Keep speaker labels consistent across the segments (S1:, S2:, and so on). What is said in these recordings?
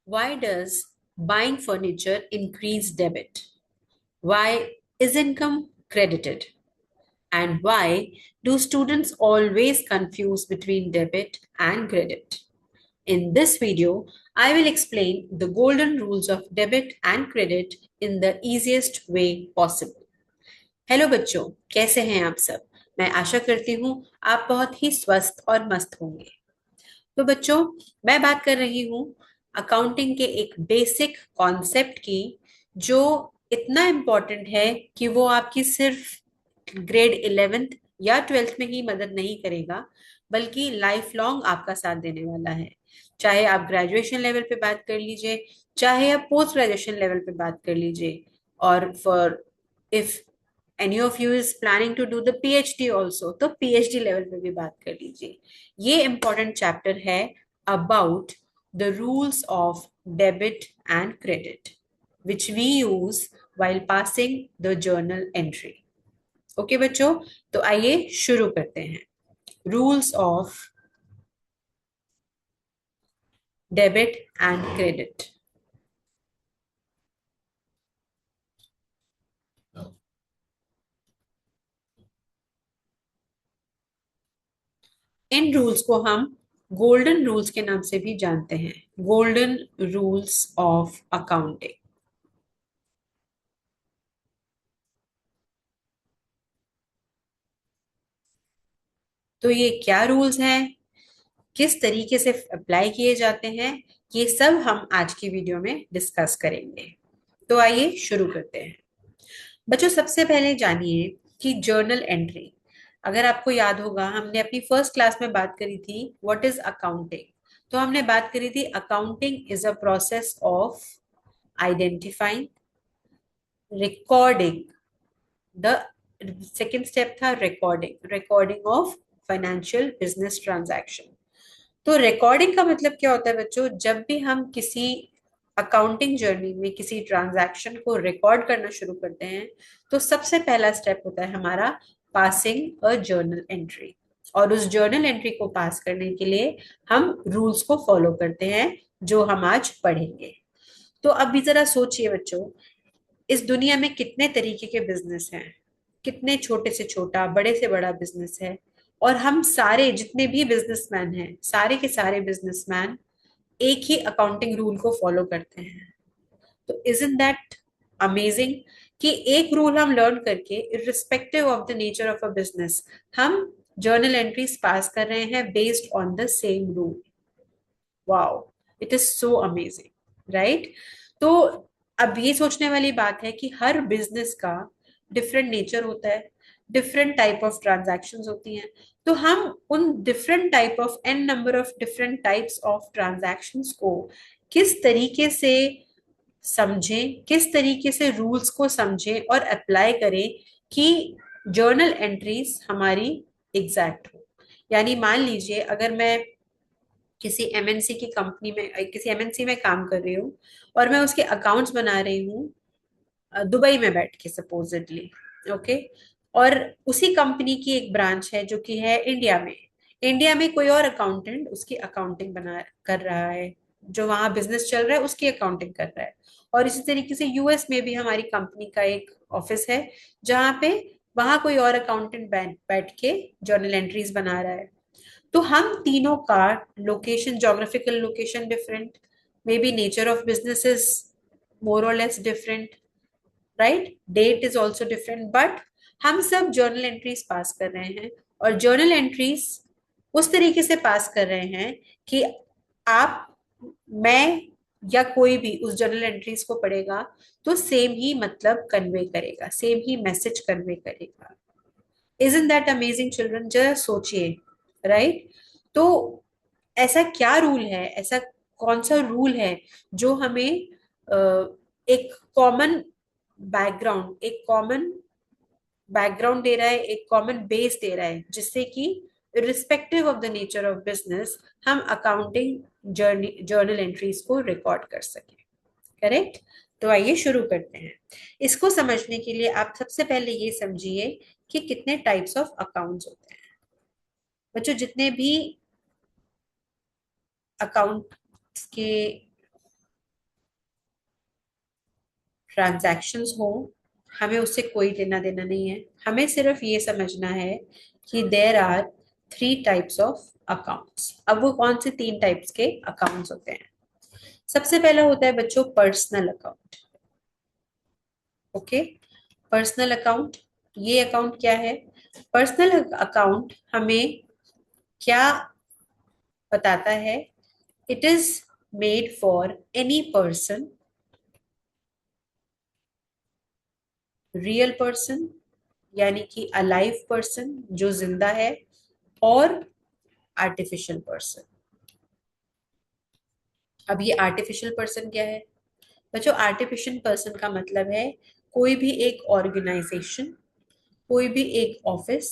S1: Why does buying furniture increase debit? Why is income credited? And why do students always confuse between debit and credit? In this video, I will explain the golden rules of debit and credit in the easiest way possible. Hello बच्चों, कैसे हैं आप सब? मैं आशा करती हूँ आप बहुत ही स्वस्थ और मस्त होंगे। तो बच्चों, मैं बात कर रही हूँ अकाउंटिंग के एक बेसिक कॉन्सेप्ट की, जो इतना इम्पोर्टेंट है कि वो आपकी सिर्फ ग्रेड 11th या 12th में ही मदद नहीं करेगा, बल्कि लाइफ लॉन्ग आपका साथ देने वाला है। चाहे आप ग्रेजुएशन लेवल पे बात कर लीजिए, चाहे आप पोस्ट ग्रेजुएशन लेवल पे बात कर लीजिए, और for if any of you is planning to do the PhD also, तो पीएचडी लेवल पे भी बात कर लीजिए। ये इम्पोर्टेंट चैप्टर है about the rules of debit and credit which we use while passing the journal entry. Okay बच्चों, तो आइए शुरू करते हैं। Rules of debit and credit. इन रूल्स को हम गोल्डन रूल्स के नाम से भी जानते हैं। Golden rules of accounting. तो ये क्या रूल्स हैं, किस तरीके से अप्लाई किए जाते हैं, ये सब हम आज की वीडियो में डिस्कस करेंगे। तो आइए शुरू करते हैं। बच्चों, सबसे पहले जानिए कि जर्नल एंट्री। अगर आपको याद होगा, हमने अपनी फर्स्ट क्लास में बात करी थी व्हाट इज अकाउंटिंग। तो हमने बात करी थी accounting is a process of identifying, recording the second step था recording, recording of financial business transaction. तो रिकॉर्डिंग का मतलब क्या होता है बच्चों? जब भी हम किसी अकाउंटिंग जर्नी में किसी ट्रांजैक्शन को रिकॉर्ड करना शुरू करते हैं, तो सबसे पहला स्टेप होता है हमारा पासिंग अ जर्नल एंट्री। और उस जर्नल एंट्री को पास करने के लिए हम रूल्स को फॉलो करते हैं, जो हम आज पढ़ेंगे। तो अब भी जरा सोचिए बच्चों, इस दुनिया में कितने तरीके के बिजनेस हैं, कितने छोटे से छोटा, बड़े से बड़ा बिजनेस है। और हम सारे जितने भी बिजनेसमैन हैं, सारे के सारे बिजनेसमैन एक ही अकाउंटिंग रूल को फॉलो करते हैं। तो इजंट दैट अमेजिंग कि एक रूल हम लर्न करके irrespective of the nature of a business, हम जर्नल एंट्रीज पास कर रहे हैं based on the same rule. Wow, it is so amazing, right? तो अब ये सोचने वाली बात है कि हर बिजनेस का डिफरेंट नेचर होता है, डिफरेंट टाइप ऑफ ट्रांजैक्शंस होती हैं। तो हम उन different type of an number of different types of transactions को किस तरीके से समझें, किस तरीके से रूल्स को समझें और अप्लाई करें कि जर्नल एंट्रीज हमारी एग्जैक्ट हो। यानी मान लीजिए, अगर मैं किसी एमएनसी की कंपनी में, किसी एमएनसी में काम कर रही हूँ, और मैं उसके अकाउंट्स बना रही हूँ दुबई में बैठ के सपोजिटली, ओके। और उसी कंपनी की एक ब्रांच है जो कि है इंडिया में। इंडिया में कोई और अकाउंटेंट उसकी अकाउंटिंग बना कर रहा है, जो वहां बिजनेस चल रहा है उसकी अकाउंटिंग कर रहा है। और इसी तरीके से यूएस में भी हमारी कंपनी का एक ऑफिस है, जहाँ पे वहां कोई और अकाउंटेंट बैठ बैठ के जर्नल एंट्रीज बना रहा है। तो हम तीनों का location, geographical location different, maybe nature of businesses more और less different, right? That is also different, but हम सब जर्नल एंट्रीज पास कर रहे हैं। और जर्नल एंट्रीज उस तरीके से पास कर रहे हैं कि आप, मैं, या कोई भी उस जर्नल एंट्रीज को पढ़ेगा तो सेम ही मतलब कन्वे करेगा, सेम ही मैसेज कन्वे करेगा। Isn't that amazing children? जरा सोचिए, राइट? तो ऐसा क्या रूल है, ऐसा कौन सा रूल है जो हमें एक कॉमन बैकग्राउंड दे रहा है, एक कॉमन बेस दे रहा है, जिससे कि respective of the nature of business हम अकाउंटिंग जर्नल एंट्रीज को रिकॉर्ड कर सकें। करेक्ट? तो आइए शुरू करते हैं। इसको समझने के लिए आप सबसे पहले ये समझिए कि कितने टाइप्स ऑफ अकाउंट्स होते हैं। बच्चों, जितने भी अकाउंट के ट्रांजैक्शंस हो, हमें उससे कोई लेना देना नहीं है। हमें सिर्फ ये समझना है कि there are three types of accounts. अब वो कौन से तीन टाइप्स के अकाउंट्स होते हैं? सबसे पहला होता है बच्चों personal account. Okay, personal account, ये अकाउंट क्या है? पर्सनल अकाउंट हमें क्या बताता है? It is made for any person, real person यानी कि अलाइव पर्सन जो जिंदा है, और आर्टिफिशियल पर्सन। अब ये आर्टिफिशियल पर्सन क्या है बच्चों? आर्टिफिशियल पर्सन का मतलब है कोई भी एक ऑर्गेनाइजेशन, कोई भी एक ऑफिस,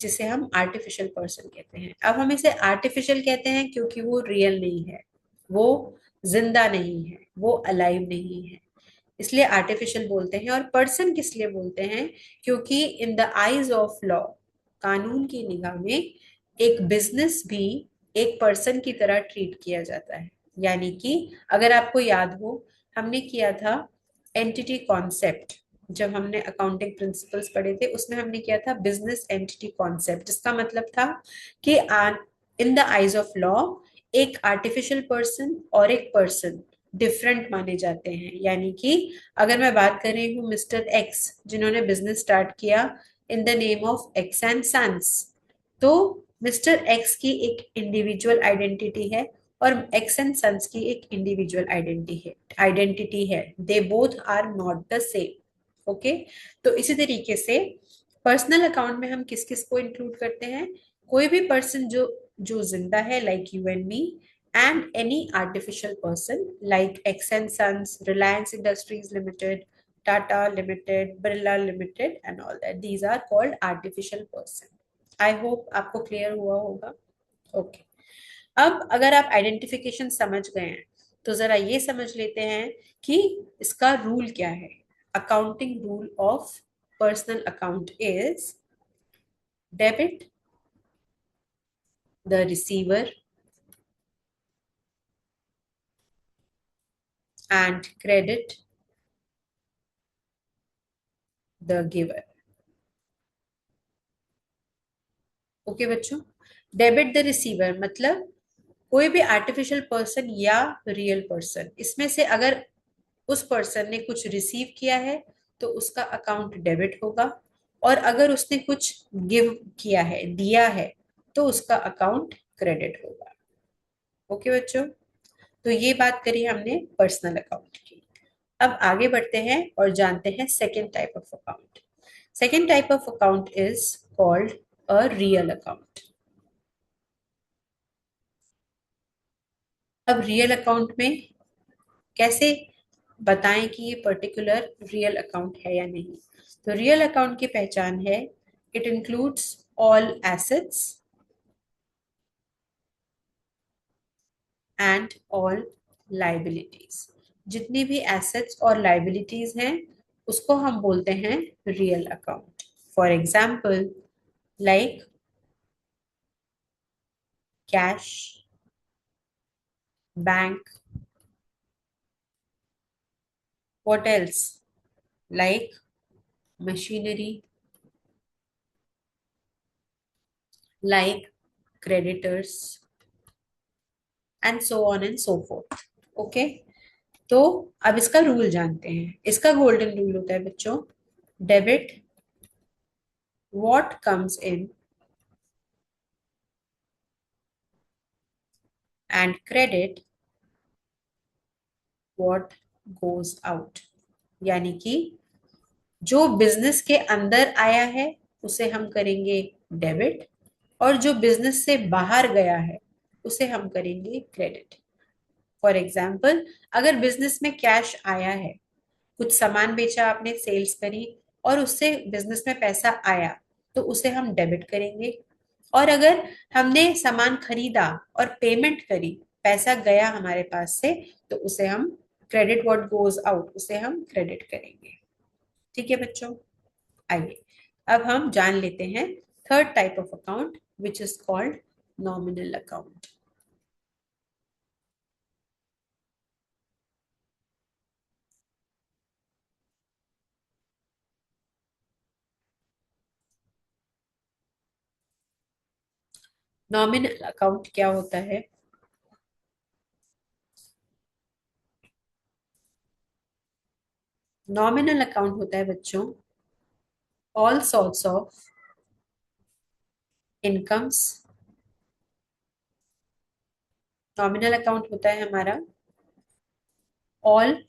S1: जिसे हम आर्टिफिशियल पर्सन कहते हैं। अब हम इसे आर्टिफिशियल कहते हैं क्योंकि वो रियल नहीं है, वो जिंदा नहीं है, वो अलाइव नहीं है, इसलिए आर्टिफिशियल बोलते हैं। और पर्सन किस लिए बोलते हैं? क्योंकि in the eyes of law, कानून की निगाह में, एक बिजनेस भी एक पर्सन की तरह ट्रीट किया जाता है। यानी कि अगर आपको याद हो, हमने किया था एंटिटी कॉन्सेप्ट, जब हमने अकाउंटिंग प्रिंसिपल्स पढ़े थे उसमें हमने किया था बिजनेस एंटिटी कॉन्सेप्ट, जिसका मतलब था कि in the eyes of law एक आर्टिफिशियल पर्सन और एक पर्सन डिफरेंट माने जाते हैं। यानी कि अगर मैं बात कर रही हूँ मिस्टर एक्स जिन्होंने बिजनेस स्टार्ट किया in the name of X and sons, तो मिस्टर एक्स की एक इंडिविजुअल आइडेंटिटी है और एक्स एंड सन्स की एक इंडिविजुअल आइडेंटिटी है they both are not the same. Okay, तो इसी तरीके से पर्सनल अकाउंट में हम किस किस को इंक्लूड करते हैं? कोई भी पर्सन जो जो जिंदा है, like you and me, and any artificial person like X and Sons, Reliance Industries Limited, Tata Limited, Birla Limited and all that. These are called artificial person. I hope आपको clear हुआ होगा। Okay, अब अगर आप identification समझ गए हैं तो जरा ये समझ लेते हैं कि इसका रूल क्या है। Accounting rule of personal account is debit the receiver and credit the giver। Okay बच्चों, डेबिट द रिसीवर मतलब कोई भी आर्टिफिशियल पर्सन या रियल पर्सन, इसमें से अगर उस पर्सन ने कुछ रिसीव किया है तो उसका अकाउंट डेबिट होगा, और अगर उसने कुछ गिव किया है, दिया है, तो उसका अकाउंट क्रेडिट होगा। ओके बच्चों, तो ये बात करी हमने पर्सनल अकाउंट की। अब आगे बढ़ते हैं और जानते हैं second type of account. Second type of account is called a real account. अब रियल अकाउंट में कैसे बताएं कि ये पर्टिकुलर रियल अकाउंट है या नहीं? तो रियल अकाउंट की पहचान है, it includes all assets and all liabilities. जितनी भी एसेट्स और लाइबिलिटीज हैं उसको हम बोलते हैं real account. For example, like cash, bank, what else, like machinery, like creditors and so on and so forth। Okay, तो अब इसका रूल जानते हैं। इसका गोल्डन रूल होता है बच्चों, debit what comes in and credit what goes out. यानी कि जो बिजनेस के अंदर आया है उसे हम करेंगे डेबिट, और जो बिजनेस से बाहर गया है उसे हम करेंगे क्रेडिट। फॉर एग्जाम्पल, अगर बिजनेस में कैश आया है, कुछ सामान बेचा आपने, सेल्स करी और उससे बिजनेस में पैसा आया, तो उसे हम डेबिट करेंगे। और अगर हमने सामान खरीदा और पेमेंट करी, पैसा गया हमारे पास से, तो उसे हम क्रेडिट व्हाट गोज आउट, उसे हम क्रेडिट करेंगे। ठीक है बच्चों, आइए अब हम जान लेते हैं third type of account which is called nominal account. Nominal account क्या होता है? नॉमिनल अकाउंट होता है बच्चों all sorts of incomes. Nominal account होता है हमारा all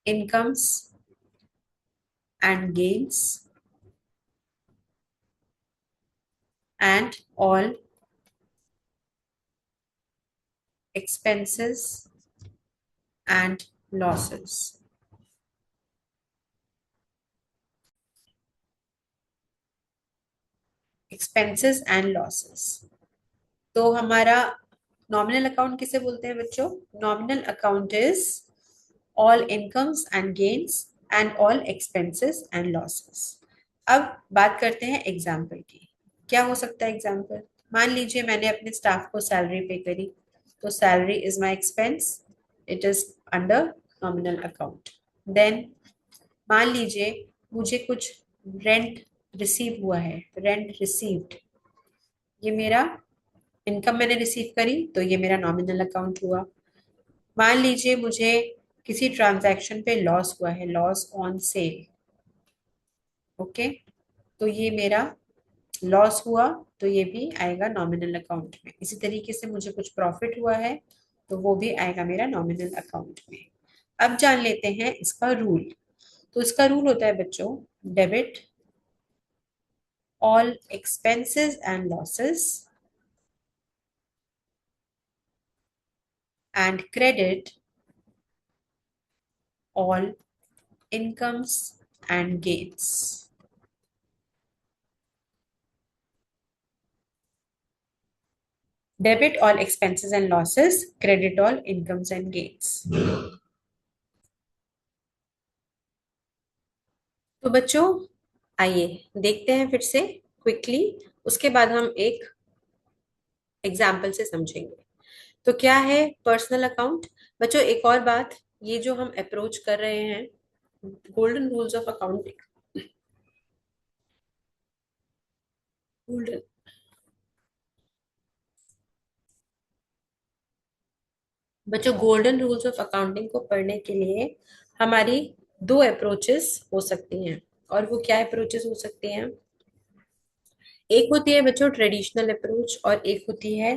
S1: incomes and gains and all expenses and losses. Expenses and losses. तो हमारा नॉमिनल अकाउंट किसे बोलते हैं बच्चों? Nominal account is all incomes and gains and all expenses and losses. अब बात करते हैं एग्जाम्पल की। क्या हो सकता है एग्जाम्पल? मान लीजिए मैंने अपने स्टाफ को सैलरी पे करी, तो salary is my expense, it is under nominal account. Then मान लीजिए मुझे कुछ रेंट रिसीव हुआ है, रेंट रिसीव्ड, ये मेरा इनकम मैंने रिसीव करी तो ये मेरा नॉमिनल अकाउंट हुआ। मान लीजिए मुझे किसी ट्रांजैक्शन पे लॉस हुआ है, लॉस ऑन सेल, ओके, तो ये मेरा लॉस हुआ, तो ये भी आएगा नॉमिनल अकाउंट में। इसी तरीके से मुझे कुछ प्रॉफिट हुआ है तो वो भी आएगा मेरा नॉमिनल अकाउंट में। अब जान लेते हैं इसका रूल। तो इसका रूल होता है बच्चों debit all expenses and losses and credit all incomes and gains. Debit all expenses and losses, credit all incomes and gains. तो बच्चों आइए देखते हैं फिर से क्विकली, उसके बाद हम एक एग्जाम्पल से समझेंगे। तो क्या है पर्सनल अकाउंट? बच्चों एक और बात, ये जो हम अप्रोच कर रहे हैं golden rules of accounting, golden, बच्चों गोल्डन रूल्स ऑफ अकाउंटिंग को पढ़ने के लिए हमारी दो अप्रोचेस हो सकती हैं। और वो क्या अप्रोचेस हो सकती हैं? एक होती है बच्चों ट्रेडिशनल अप्रोच और एक होती है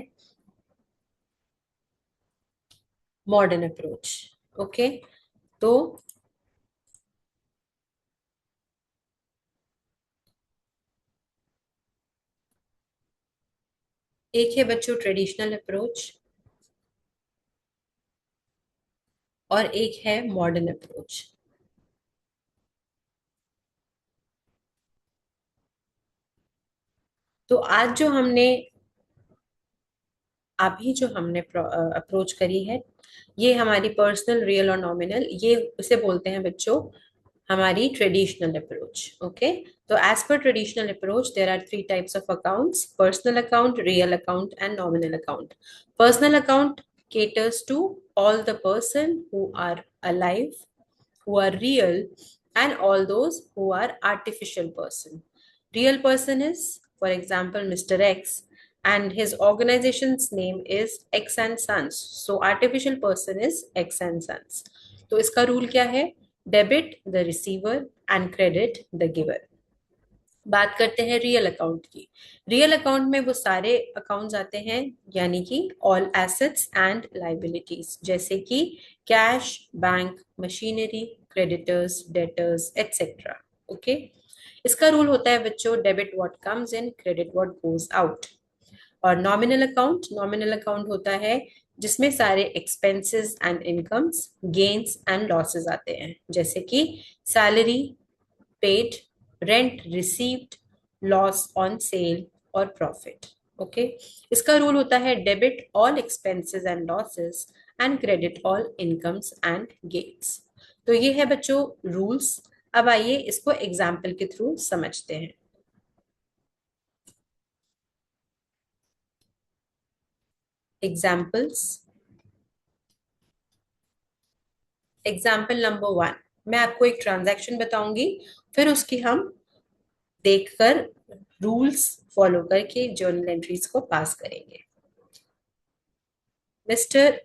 S1: मॉडर्न अप्रोच। ओके, तो एक है बच्चों ट्रेडिशनल अप्रोच और एक है मॉडर्न अप्रोच। तो आज जो हमने अभी जो हमने अप्रोच करी है, ये हमारी पर्सनल, रियल और नॉमिनल, ये इसे बोलते हैं बच्चों हमारी ट्रेडिशनल अप्रोच। ओके, तो as per traditional approach there are three types of accounts: personal account, real account and nominal account. Personal account caters to all the person who are alive, who are real, and all those who are artificial person. Real person is, for example, Mr. X, and his organization's name is X and Sons. So artificial person is X and Sons. तो इसका rule क्या है? Debit the receiver and credit the giver. बात करते हैं real account की। Real account में वो सारे अकाउंट्स आते हैं, यानी कि ऑल एसेट्स एंड लाइबिलिटीज, जैसे कि cash, bank, machinery, creditors, debtors etcetera. Okay, इसका रूल होता है बच्चों debit what comes in, credit what goes out. और नॉमिनल अकाउंट, नॉमिनल अकाउंट होता है जिसमें सारे expenses and incomes, gains and losses आते हैं, जैसे कि salary paid, rent received, loss on sale और प्रॉफिट। ओके, इसका रूल होता है debit all expenses and losses and credit all incomes and gains. तो ये है बच्चों रूल्स। अब आइए इसको एग्जाम्पल के थ्रू समझते हैं। एग्जाम्पल्स। एग्जाम्पल नंबर वन, मैं आपको एक ट्रांजैक्शन बताऊंगी, फिर उसकी हम देखकर रूल्स फॉलो करके जर्नल एंट्रीज को पास करेंगे। Mister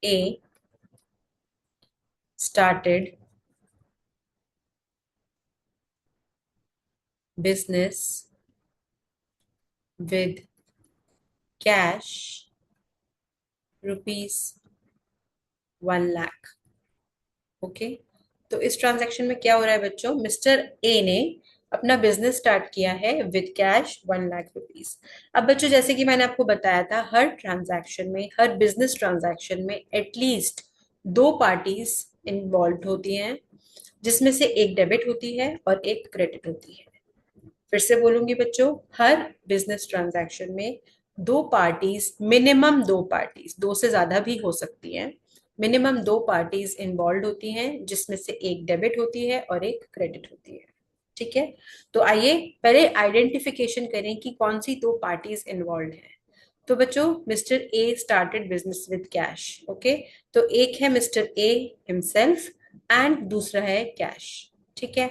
S1: A started business with cash rupees 1 lakh. Okay, तो इस ट्रांजैक्शन में क्या हो रहा है बच्चों, मिस्टर ए ने अपना बिजनेस स्टार्ट किया है विद कैश 1 लाख रुपीज। अब बच्चों जैसे कि मैंने आपको बताया था, हर ट्रांजैक्शन में, हर बिजनेस ट्रांजैक्शन में एटलीस्ट दो पार्टीज इन्वॉल्व होती हैं, जिसमें से एक डेबिट होती है और एक क्रेडिट होती है। फिर से बोलूंगी बच्चों, हर बिजनेस ट्रांजैक्शन में दो पार्टीज, मिनिमम दो पार्टीज, दो से ज्यादा भी हो सकती हैं, मिनिमम दो पार्टीज इन्वॉल्व होती हैं, जिसमें से एक डेबिट होती है और एक क्रेडिट होती है। ठीक है, तो आइए पहले आइडेंटिफिकेशन करें कि कौन सी दो पार्टीज इन्वॉल्व हैं। तो बच्चों, mister A started business with cash. Okay, तो एक है मिस्टर ए हिमसेल्फ एंड दूसरा है कैश। ठीक है,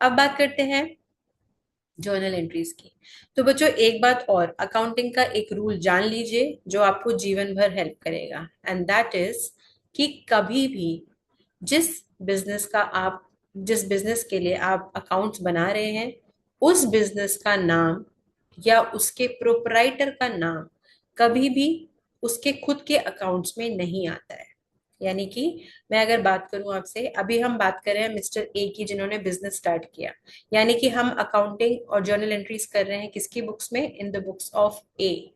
S1: अब बात करते हैं जर्नल एंट्रीज की। तो बच्चों एक बात और, अकाउंटिंग का एक रूल जान लीजिए जो आपको जीवन भर हेल्प करेगा, एंड दैट इज कि कभी भी जिस बिजनेस का आप, जिस बिजनेस के लिए आप अकाउंट्स बना रहे हैं, उस बिजनेस का नाम या उसके प्रोपराइटर का नाम कभी भी उसके खुद के अकाउंट्स में नहीं आता है। यानी कि मैं अगर बात करूं आपसे, अभी हम बात कर रहे हैं मिस्टर ए की जिन्होंने बिजनेस स्टार्ट किया, यानी कि हम अकाउंटिंग और जर्नल एंट्रीज कर रहे हैं किसकी बुक्स में, इन द बुक्स ऑफ ए।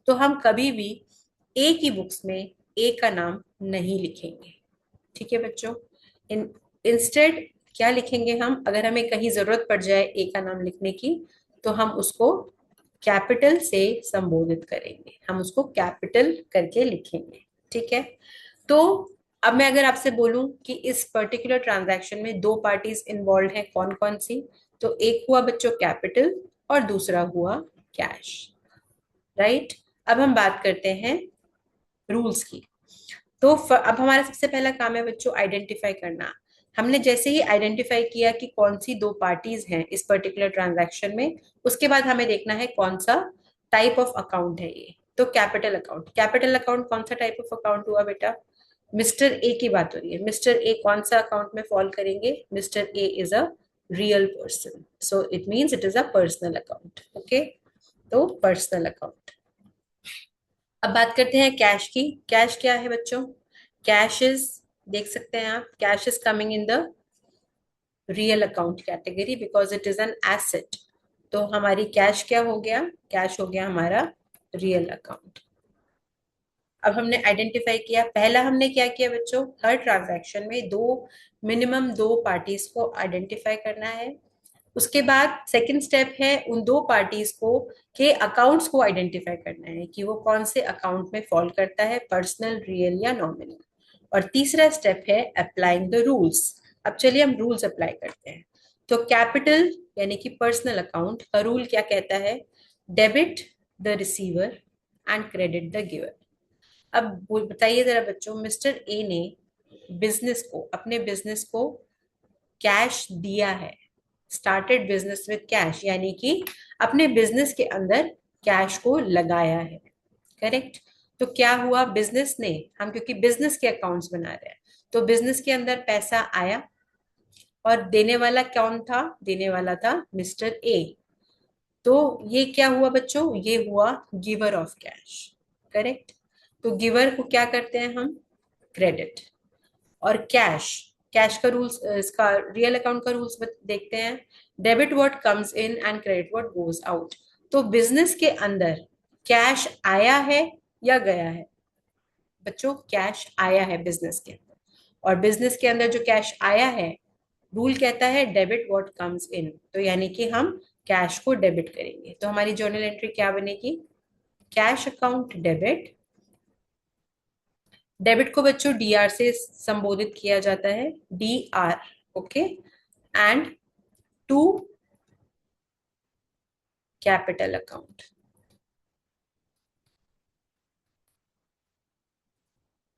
S1: तो हम कभी भी ए की बुक्स में ए का नाम नहीं लिखेंगे। ठीक है बच्चों, इन इंस्टेड क्या लिखेंगे हम, अगर हमें कहीं जरूरत पड़ जाए ए का नाम लिखने की, तो हम उसको कैपिटल से संबोधित करेंगे, हम उसको कैपिटल करके लिखेंगे। ठीक है, तो अब मैं अगर आपसे बोलूं कि इस पर्टिकुलर ट्रांजैक्शन में दो पार्टीज इन्वॉल्व हैं, कौन कौन सी, तो एक हुआ बच्चों कैपिटल और दूसरा हुआ कैश। राइट, अब हम बात करते हैं रूल्स की। तो अब हमारा सबसे पहला काम है बच्चों आइडेंटिफाई करना। हमने जैसे ही आइडेंटिफाई किया कि कौन सी दो पार्टीज हैं इस पर्टिकुलर ट्रांजैक्शन में, उसके बाद हमें देखना है कौन सा टाइप ऑफ अकाउंट है ये। तो कैपिटल अकाउंट, कैपिटल अकाउंट कौन सा टाइप ऑफ अकाउंट हुआ बेटा, मिस्टर ए की बात हो रही है, मिस्टर ए कौन सा अकाउंट में फॉल करेंगे, mister A is a real person, so it means it is a personal account. Okay, तो पर्सनल अकाउंट। अब बात करते हैं कैश की। कैश क्या है बच्चों, कैश इज, देख सकते हैं आप, cash is coming in the real account category because it is an asset. तो हमारी कैश क्या हो गया, कैश हो गया हमारा रियल अकाउंट। अब हमने आइडेंटिफाई किया, पहला हमने क्या किया बच्चों, हर ट्रांजैक्शन में दो, मिनिमम दो पार्टीज को आइडेंटिफाई करना है। उसके बाद सेकंड स्टेप है उन दो पार्टीज को के अकाउंट्स को आइडेंटिफाई करना है कि वो कौन से अकाउंट में फॉल करता है, पर्सनल, रियल या नॉमिनल। और तीसरा स्टेप है अप्लाइंग द रूल्स। अब चलिए हम रूल्स अप्लाई करते हैं। तो कैपिटल यानी कि पर्सनल अकाउंट का रूल क्या कहता है, debit the receiver and credit the giver. अब बताइए जरा बच्चों, मिस्टर ए ने बिजनेस को, अपने बिजनेस को कैश दिया है, स्टार्टेड बिजनेस विद कैश, यानी कि अपने बिजनेस के अंदर कैश को लगाया है। करेक्ट, तो क्या हुआ, बिजनेस ने, हम क्योंकि बिजनेस के अकाउंट्स बना रहे हैं, तो बिजनेस के अंदर पैसा आया और देने वाला कौन था, देने वाला था मिस्टर ए। तो ये क्या हुआ बच्चों, ये हुआ गिवर ऑफ कैश। करेक्ट, तो गिवर को क्या करते हैं हम, क्रेडिट। और कैश, कैश का रूल्स, इसका रियल अकाउंट का रूल्स देखते हैं, debit what comes in and credit what goes out. तो बिजनेस के अंदर कैश आया है या गया है बच्चों, कैश आया है बिजनेस के अंदर, और बिजनेस के अंदर जो कैश आया है, रूल कहता है डेबिट व्हाट कम्स इन, तो यानी कि हम कैश को डेबिट करेंगे। तो हमारी जर्नल एंट्री क्या बनेगी, कैश अकाउंट डेबिट। डेबिट को बच्चों डीआर से संबोधित किया जाता है, D R. Okay, and to capital account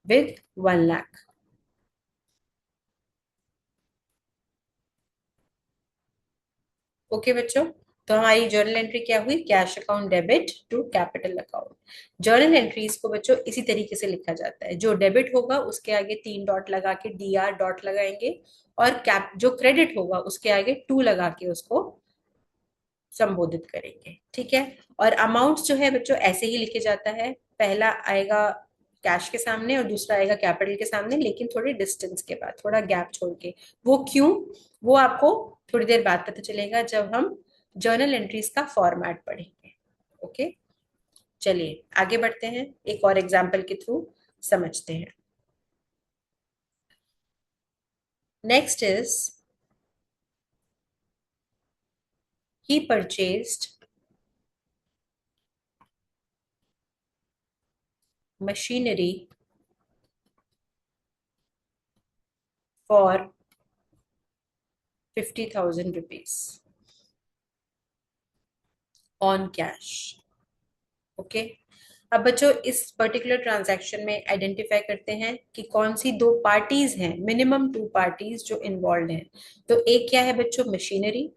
S1: with 1 lakh. Okay बच्चों, तो हमारी जर्नल एंट्री क्या हुई, cash account debit to capital account. Journal entries को बच्चों इसी तरीके से लिखा जाता है, जो डेबिट होगा उसके आगे 3 डॉट लगा के DR डॉट लगाएंगे, और कैप जो क्रेडिट होगा उसके आगे 2 लगा के उसको संबोधित करेंगे। ठीक है। और अमाउंट जो है बच्चों ऐसे ही लिखे जाता है, पहला आएगा कैश के सामने और दूसरा आएगा कैपिटल के सामने, लेकिन थोड़ी डिस्टेंस के बाद, थोड़ा गैप छोड़ के। वो क्यों, वो आपको थोड़ी देर बाद पता चलेगा जब हम जर्नल एंट्रीज का फॉर्मेट पढ़ेंगे। ओके, चलिए आगे बढ़ते हैं, एक और एग्जाम्पल के थ्रू समझते हैं। Next is, he purchased machinery for 50,000 rupees on cash. Okay. अब बच्चों इस पर्टिकुलर ट्रांजैक्शन में आइडेंटिफाई करते हैं कि कौन सी 2 पार्टीज हैं, मिनिमम 2 पार्टीज जो इन्वॉल्व हैं। तो एक क्या है बच्चों, मशीनरी,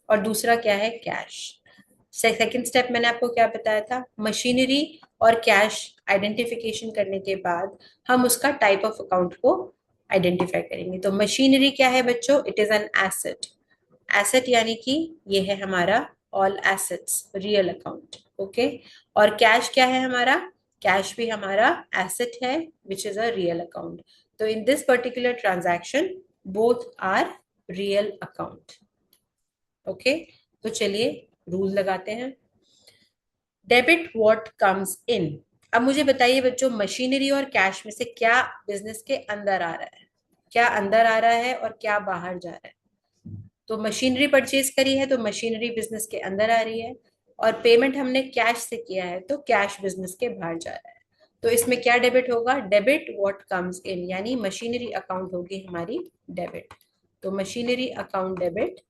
S1: और दूसरा क्या है, कैश। सेकंड स्टेप मैंने आपको क्या बताया था, मशीनरी और कैश आइडेंटिफिकेशन करने के बाद हम उसका टाइप ऑफ अकाउंट को आइडेंटिफाई करेंगे। तो मशीनरी क्या है बच्चों, it is an asset. Asset यानी कि ये है हमारा all assets, real account. Okay. और कैश क्या है हमारा, कैश भी हमारा एसेट है which is a real account. तो in this particular transaction both are real account. Okay. तो चलिए रूल लगाते हैं। Debit what comes in. अब मुझे बताइए बच्चों, मशीनरी और कैश में से क्या बिजनेस के अंदर आ रहा है, क्या अंदर आ रहा है और क्या बाहर जा रहा है। तो मशीनरी परचेज करी है तो मशीनरी बिजनेस के अंदर आ रही है, और पेमेंट हमने कैश से किया है तो कैश बिजनेस के बाहर जा रहा है। तो इसमें क्या डेबिट होगा, डेबिट व्हाट कम्स इन, यानी मशीनरी अकाउंट होगी हमारी डेबिट। तो machinery account debit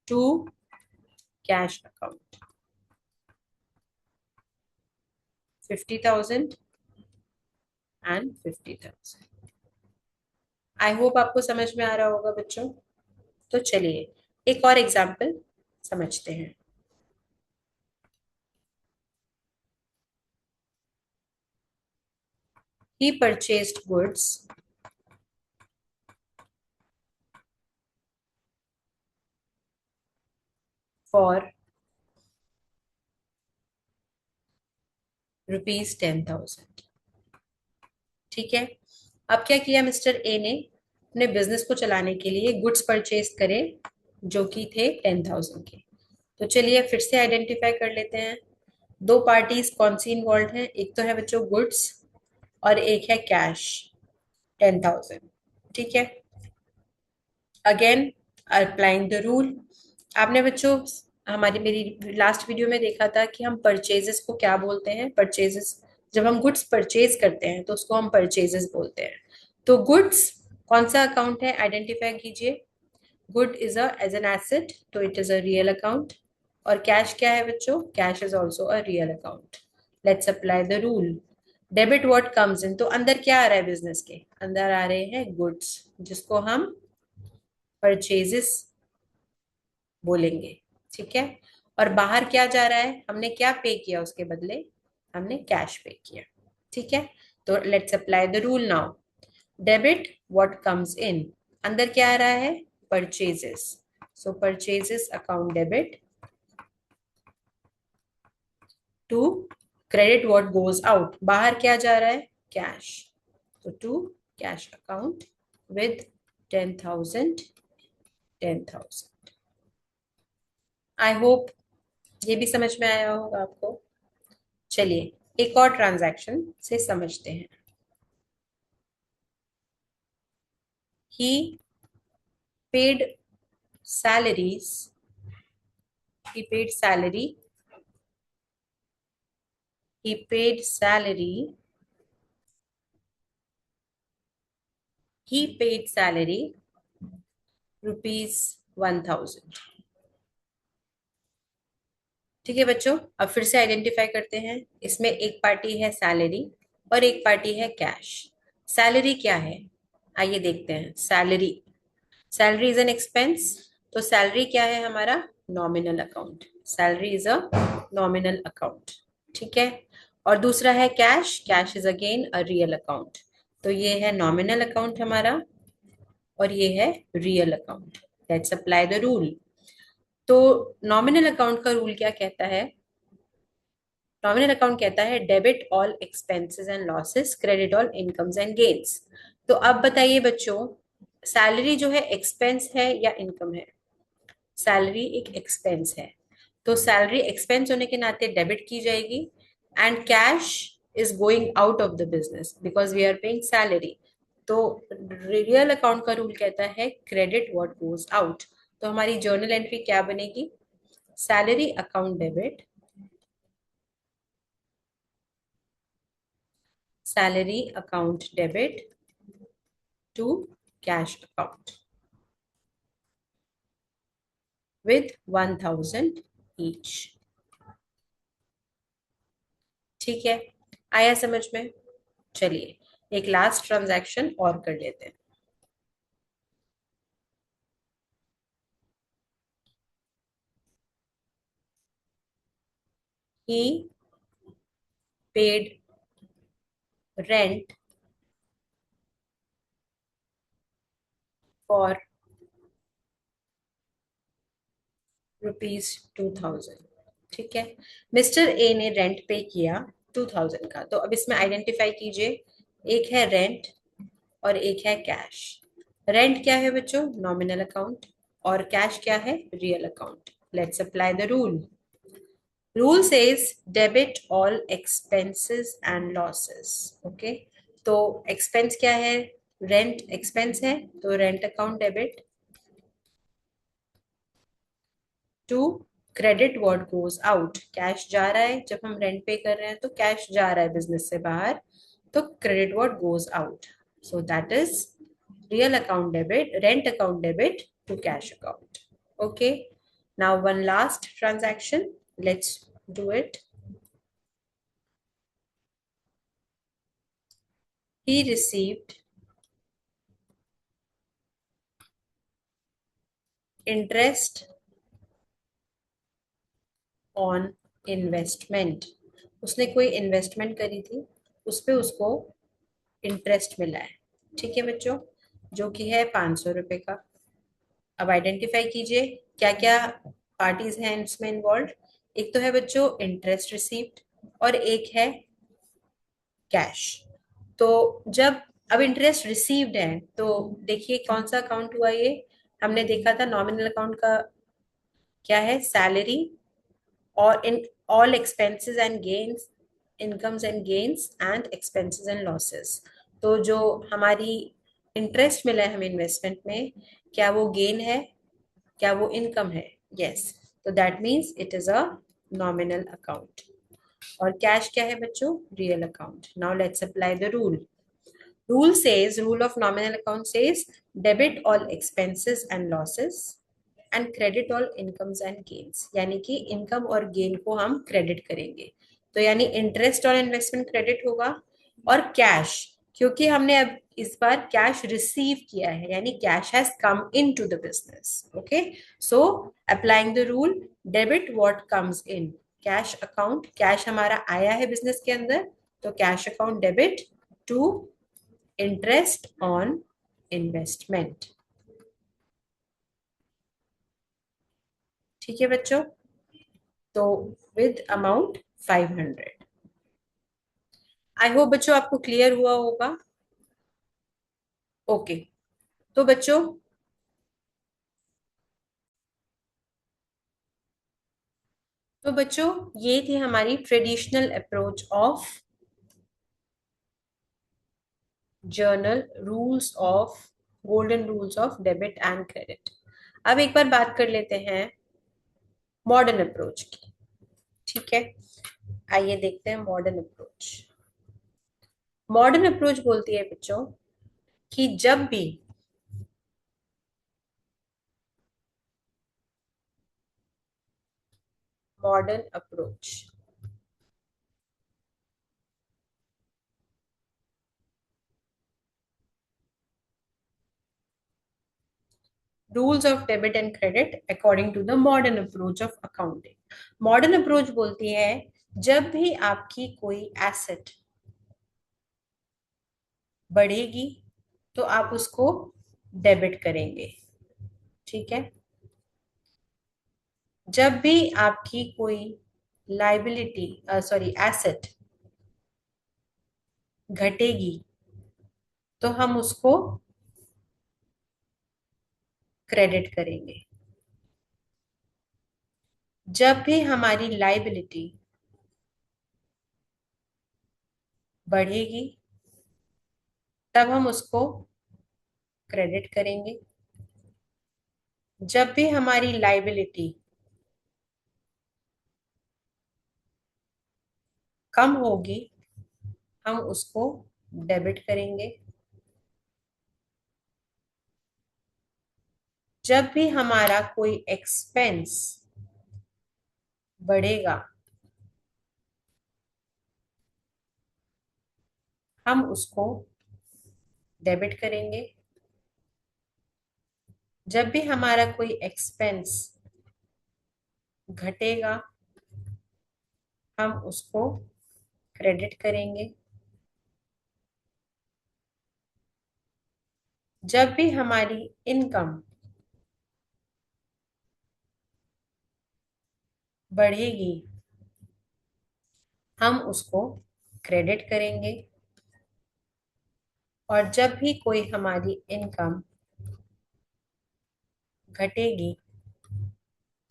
S1: to cash account 50,000 and 50,000। I hope आपको समझ में आ रहा होगा बच्चों। तो चलिए एक और एग्जाम्पल समझते हैं। He purchased goods for ₹10,000। ठीक है। अब क्या किया मिस्टर ए ने, अपने बिजनेस को चलाने के लिए गुड्स परचेज करे जो कि थे 10,000 के। तो चलिए फिर से आइडेंटिफाई कर लेते हैं, 2 पार्टीज कौन सी इन्वॉल्व हैं, एक तो है बच्चों गुड्स और एक है कैश 10,000। ठीक है। Again applying the rule. आपने बच्चों हमारी मेरी लास्ट वीडियो में देखा था कि हम परचेजेस को क्या बोलते हैं, परचेजेस जब हम गुड्स परचेज करते हैं तो उसको हम परचेजेस बोलते हैं। तो गुड्स कौन सा अकाउंट है, आइडेंटिफाई कीजिए। Good is a as an asset, तो it is a real account. और कैश क्या है बच्चों, cash is also a real account. Let's apply the rule. Debit what comes in, तो अंदर क्या आ रहा है, बिजनेस के अंदर आ रहे हैं गुड्स, जिसको हम परचेजेस बोलेंगे। ठीक है। और बाहर क्या जा रहा है, हमने क्या पे किया उसके बदले, हमने कैश पे किया। ठीक है। तो let's apply the rule now. Debit what comes in, अंदर क्या आ रहा है, purchases. So purchases account debit to credit what goes out, बाहर क्या जा रहा है, कैश। तो to cash account with 10,000, 10,000। I hope ये भी समझ में आया होगा आपको। चलिए एक और ट्रांजैक्शन से समझते हैं। He paid salaries, he paid salary, he paid salary, he paid salary ₹1,000। ठीक है बच्चों, अब फिर से आइडेंटिफाई करते हैं। इसमें एक पार्टी है सैलरी और एक पार्टी है कैश। सैलरी क्या है, आइए देखते हैं। Salary salary is an expense, तो सैलरी क्या है हमारा? Nominal account. Salary is a nominal account. ठीक है। और दूसरा है cash, cash is again a real account. तो ये है नॉमिनल अकाउंट हमारा और ये है real account. Let's apply the rule. तो नॉमिनल अकाउंट का रूल क्या कहता है? नॉमिनल अकाउंट कहता है debit all expenses and losses, credit all incomes and gains. तो अब बताइए बच्चों, सैलरी जो है एक्सपेंस है या इनकम है? सैलरी एक एक्सपेंस है, तो सैलरी एक्सपेंस होने के नाते डेबिट की जाएगी। And cash is going out of the business because we are paying salary. तो रियल अकाउंट का रूल कहता है क्रेडिट व्हाट गोज आउट। तो हमारी जर्नल एंट्री क्या बनेगी? Salary account debit, salary account debit to cash account with 1000 each। ठीक है, आया समझ में? चलिए एक लास्ट ट्रांजैक्शन और कर लेते हैं। He paid rent for ₹2000। ठीक है, मिस्टर ए ने रेंट पे किया 2000 का। तो अब इसमें आइडेंटिफाई कीजिए, एक है रेंट और एक है कैश। रेंट क्या है बच्चों? Nominal account. और कैश क्या है? Real account. Let's apply the rule. Rule says debit all expenses and losses. Okay, तो एक्सपेंस क्या है? रेंट एक्सपेंस है, तो rent account debit to credit what goes out. Cash जा रहा है, जब हम रेंट पे कर रहे हैं तो कैश जा रहा है बिजनेस से बाहर, तो credit what goes out. So that is real account debit, rent account debit to cash account. Okay, now one last transaction, let's do it. He received interest on investment. उसने कोई investment करी थी, उस पे उसको इंटरेस्ट मिला है। ठीक है बच्चों, जो कि है 500 रुपए का। अब आइडेंटिफाई कीजिए क्या क्या पार्टीज हैं इसमें इन्वॉल्व। एक तो है बच्चों इंटरेस्ट रिसीव्ड और एक है कैश। तो जब अब इंटरेस्ट रिसीव्ड है तो देखिए कौन सा अकाउंट हुआ ये? हमने देखा था नॉमिनल अकाउंट का क्या है? सैलरी और in all expenses and gains, incomes and gains and expenses and losses. तो जो हमारी इंटरेस्ट मिला है हमें इन्वेस्टमेंट में, क्या वो गेन है? क्या वो इनकम है? यस, तो that means it is a nominal account. और कैश क्या है बच्चों? Real account. Now let's apply the rule. Rule says, rule of nominal account says, debit all expenses and losses and credit all incomes and gains। यानी कि income और gain को हम credit करेंगे। तो यानी इंटरेस्ट और इन्वेस्टमेंट क्रेडिट होगा, और कैश, क्योंकि हमने अब इस बार कैश रिसीव किया है यानी cash has come in to the business. Okay, so applying the rule, debit what comes in, cash account, cash हमारा आया है बिजनेस के अंदर, तो cash account debit to interest on investment. ठीक है बच्चों, तो विद अमाउंट 500। आई होप बच्चों आपको क्लियर हुआ होगा। ओके, तो बच्चों, ये थी हमारी traditional approach of journal rules of, golden rules of debit and credit. अब एक बार बात कर लेते हैं मॉडर्न अप्रोच की। ठीक है, आइए देखते हैं मॉडर्न अप्रोच। मॉडर्न अप्रोच बोलती है बच्चों कि जब भी modern approach rules of debit and credit according to the modern approach of accounting. Modern approach बोलती है जब भी आपकी कोई एसेट बढ़ेगी तो आप उसको डेबिट करेंगे। ठीक है। जब भी आपकी कोई लाइबिलिटी सॉरी एसेट घटेगी तो हम उसको क्रेडिट करेंगे। जब भी हमारी लाइबिलिटी बढ़ेगी तब हम उसको क्रेडिट करेंगे। जब भी हमारी लाइबिलिटी कम होगी हम उसको डेबिट करेंगे। जब भी हमारा कोई एक्सपेंस बढ़ेगा हम उसको डेबिट करेंगे। जब भी हमारा कोई एक्सपेंस घटेगा हम उसको क्रेडिट करेंगे। जब भी हमारी इनकम बढ़ेगी हम उसको क्रेडिट करेंगे। और जब भी कोई हमारी इनकम घटेगी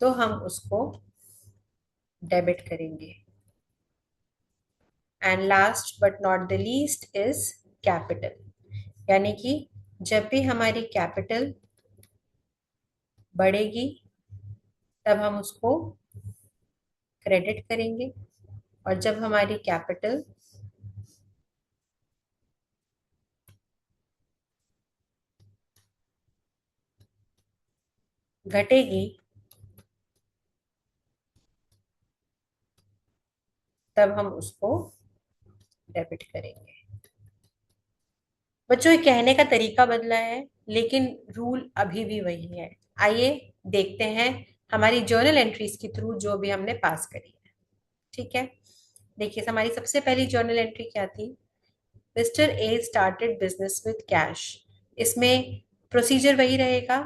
S1: तो हम उसको डेबिट करेंगे। And last but not the least is capital, यानी कि जब भी हमारी कैपिटल बढ़ेगी तब हम उसको क्रेडिट करेंगे। और जब हमारी कैपिटल घटेगी तब हम उसको डेबिट करेंगे। बच्चों ये कहने का तरीका बदला है लेकिन रूल अभी भी वही है। आइए देखते हैं हमारी जर्नल एंट्रीज के थ्रू जो भी हमने पास करी है। ठीक है। देखिए हमारी सबसे पहली जर्नल एंट्री क्या थी। Mister A started business with cash. इसमें प्रोसीजर वही रहेगा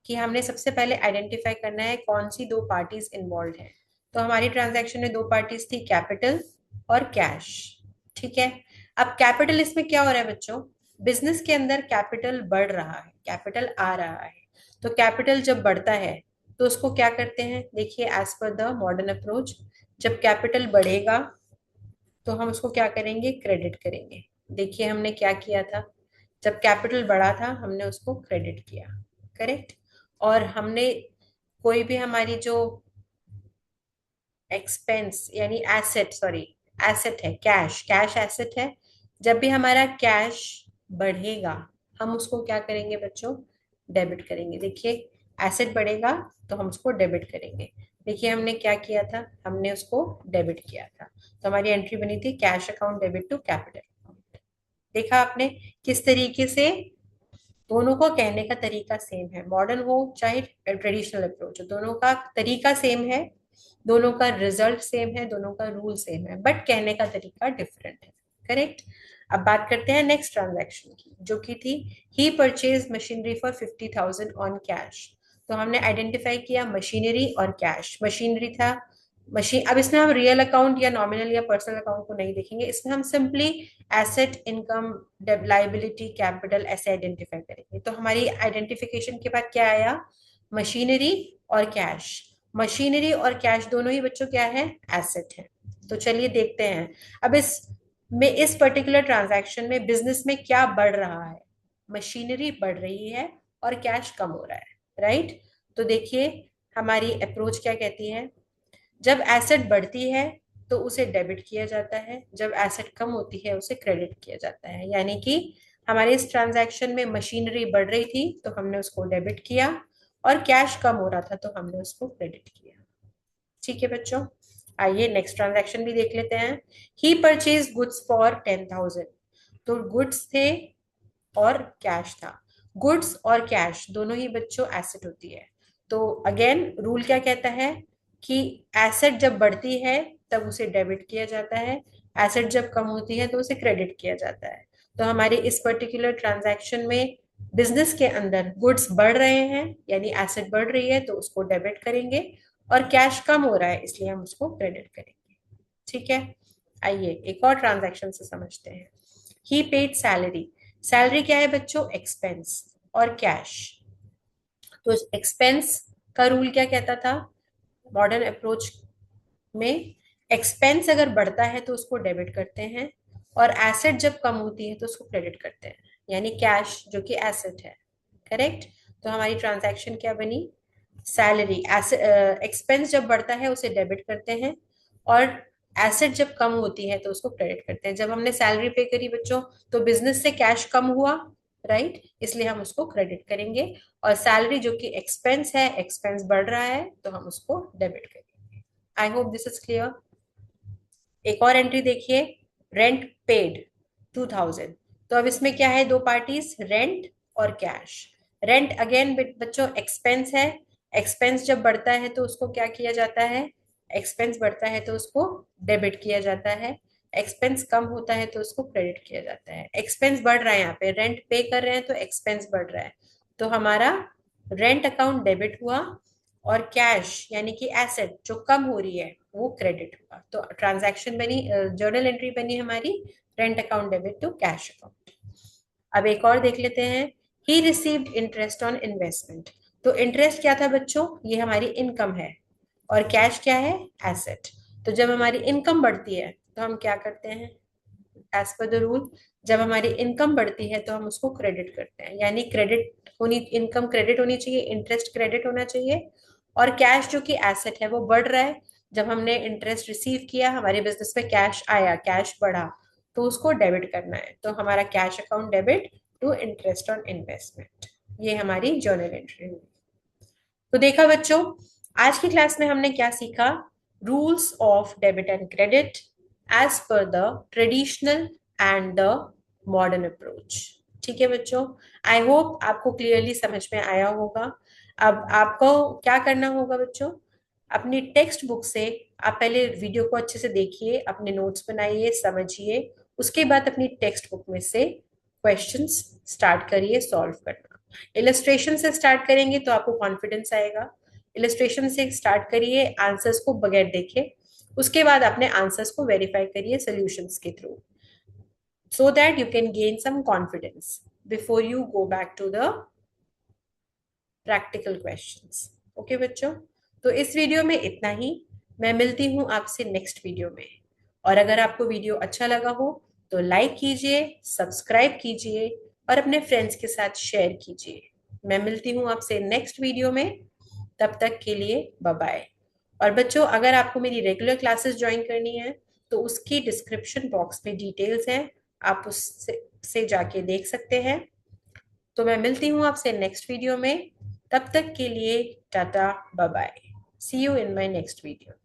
S1: कि हमने सबसे पहले आइडेंटिफाई करना है कौन सी दो पार्टीज इन्वॉल्व है। तो हमारी ट्रांजैक्शन में दो पार्टीज थी, कैपिटल और कैश। ठीक है। अब कैपिटल इसमें क्या हो रहा है बच्चों, बिजनेस के अंदर कैपिटल बढ़ रहा है, कैपिटल आ रहा है। तो कैपिटल जब बढ़ता है तो उसको क्या करते हैं, देखिए as per the modern approach जब कैपिटल बढ़ेगा तो हम उसको क्या करेंगे, क्रेडिट करेंगे। देखिए हमने क्या किया था, जब कैपिटल बढ़ा था हमने उसको क्रेडिट किया। करेक्ट। और हमने कोई भी हमारी जो एक्सपेंस यानी एसेट, सॉरी एसेट है, कैश, कैश एसेट है, जब भी हमारा कैश बढ़ेगा हम उसको क्या करेंगे बच्चों, डेबिट करेंगे। देखिए एसेट बढ़ेगा तो हम उसको डेबिट करेंगे। देखिए हमने क्या किया था, हमने उसको डेबिट किया था। तो हमारी एंट्री बनी थी cash account debit to capital account. देखा आपने किस तरीके से दोनों को कहने का तरीका सेम है, मॉडर्न हो चाहे ट्रेडिशनल अप्रोच हो, दोनों का तरीका सेम है, दोनों का रिजल्ट सेम है, दोनों का रूल सेम है, बट कहने का तरीका डिफरेंट है। करेक्ट। अब बात करते हैं नेक्स्ट ट्रांजैक्शन की जो की थी he purchase machinery for 50,000 on cash. तो हमने आइडेंटिफाई किया मशीनरी और कैश। मशीनरी था मशीन, अब इसमें हम रियल अकाउंट या नॉमिनल या पर्सनल अकाउंट को नहीं देखेंगे, इसमें हम simply asset, income, liability, capital ऐसे आइडेंटिफाई करेंगे। तो हमारी आइडेंटिफिकेशन के बाद क्या आया, मशीनरी और कैश। मशीनरी और कैश दोनों ही बच्चों क्या है, एसेट है। तो चलिए देखते हैं अब इस पर्टिकुलर ट्रांजैक्शन में बिजनेस में क्या बढ़ रहा है, मशीनरी बढ़ रही है और कैश कम हो रहा है। राइट। तो देखिए हमारी अप्रोच क्या कहती है, जब एसेट बढ़ती है तो उसे डेबिट किया जाता है, जब एसेट कम होती है उसे क्रेडिट किया जाता है। यानी कि हमारे इस ट्रांजैक्शन में मशीनरी बढ़ रही थी तो हमने उसको डेबिट किया और कैश कम हो रहा था तो हमने उसको क्रेडिट किया। ठीक है बच्चों। आइए नेक्स्ट ट्रांजैक्शन भी देख लेते हैं। ही परचेज गुड्स फॉर 10,000। तो गुड्स थे और कैश था। गुड्स और कैश दोनों ही बच्चों एसेट होती है। तो अगेन रूल क्या कहता है कि एसेट जब बढ़ती है तब उसे डेबिट किया जाता है, एसेट जब कम होती है तो उसे क्रेडिट किया जाता है। तो हमारे इस पर्टिकुलर ट्रांजैक्शन में बिजनेस के अंदर गुड्स बढ़ रहे हैं यानी एसेट बढ़ रही है तो उसको डेबिट करेंगे, और कैश कम हो रहा है इसलिए हम उसको क्रेडिट करेंगे। ठीक है, आइए एक और ट्रांजैक्शन से समझते हैं। He paid salary. सैलरी क्या है बच्चों? एक्सपेंस। और कैश, तो एक्सपेंस का रूल क्या कहता था मॉडर्न अप्रोच में? एक्सपेंस अगर बढ़ता है तो उसको डेबिट करते हैं, और एसेट जब कम होती है तो उसको क्रेडिट करते हैं, यानी कैश जो कि एसेट है। करेक्ट। तो हमारी ट्रांजैक्शन क्या बनी? सैलरी, एक्सपेंस जब बढ़ता है उसे डेबिट करते हैं, और एसेट जब कम होती है तो उसको क्रेडिट करते हैं। जब हमने सैलरी पे करी बच्चों तो बिजनेस से कैश कम हुआ, राइट, इसलिए हम उसको क्रेडिट करेंगे। और सैलरी जो कि एक्सपेंस है, एक्सपेंस बढ़ रहा है तो हम उसको डेबिट करेंगे। I hope this is clear. एक और एंट्री देखिए, रेंट पेड 2000। तो अब इसमें क्या है? दो पार्टीज, रेंट और कैश। रेंट अगेन बच्चों एक्सपेंस है, एक्सपेंस जब बढ़ता है तो उसको क्या किया जाता है? एक्सपेंस बढ़ता है तो उसको डेबिट किया जाता है, एक्सपेंस कम होता है तो उसको क्रेडिट किया जाता है। एक्सपेंस बढ़ रहा है, यहाँ पे रेंट पे कर रहे हैं तो एक्सपेंस बढ़ रहा है, तो हमारा रेंट अकाउंट डेबिट हुआ, और कैश यानी कि एसेट जो कम हो रही है वो क्रेडिट हुआ। तो ट्रांजैक्शन बनी, जर्नल एंट्री बनी हमारी, rent account debit to cash account. अब एक और देख लेते हैं, he received interest on investment. तो इंटरेस्ट क्या था बच्चों? ये हमारी इनकम है, और कैश क्या है? एसेट। तो जब हमारी इनकम बढ़ती है तो हम क्या करते हैं? एज पर द रूल, जब हमारी इनकम बढ़ती है तो हम उसको क्रेडिट करते हैं, यानी क्रेडिट होनी, इनकम क्रेडिट होनी चाहिए, इंटरेस्ट क्रेडिट होना चाहिए। और कैश जो कि एसेट है वो बढ़ रहा है, जब हमने इंटरेस्ट रिसीव किया हमारे बिजनेस में कैश आया, कैश बढ़ा, तो उसको डेबिट करना है। तो हमारा cash account debit to interest on investment, ये हमारी जर्नल एंट्री हुई। तो देखा बच्चों, आज की क्लास में हमने क्या सीखा? Rules of debit and credit as per the traditional and the modern approach. ठीक है बच्चों, आई होप आपको क्लियरली समझ में आया होगा। अब आपको क्या करना होगा बच्चों? अपनी टेक्स्ट बुक से आप पहले वीडियो को अच्छे से देखिए, अपने नोट्स बनाइए, समझिए, उसके बाद अपनी टेक्स्ट बुक में से क्वेश्चंस स्टार्ट करिए सॉल्व करना। इलस्ट्रेशन से स्टार्ट करेंगे तो आपको कॉन्फिडेंस आएगा। इलस्ट्रेशन से स्टार्ट करिए, आंसर्स को बगैर देखे, उसके बाद अपने आंसर्स को वेरीफाई करिए सॉल्यूशंस के through, so that you can gain some confidence before you go back to the practical questions. Okay बच्चों, तो इस वीडियो में इतना ही। मैं मिलती हूँ आपसे नेक्स्ट वीडियो में। और अगर आपको वीडियो अच्छा लगा हो तो लाइक कीजिए, सब्सक्राइब कीजिए, और अपने फ्रेंड्स के साथ शेयर कीजिए। मैं मिलती हूँ आपसे नेक्स्ट वीडियो में, तब तक के लिए बाय बाय। और बच्चों अगर आपको मेरी रेगुलर क्लासेस ज्वाइन करनी है तो उसकी डिस्क्रिप्शन बॉक्स में डिटेल्स हैं, आप उससे से जाके देख सकते हैं। तो मैं मिलती हूँ आपसे नेक्स्ट वीडियो में, तब तक के लिए tata bye bye. See you in my next video.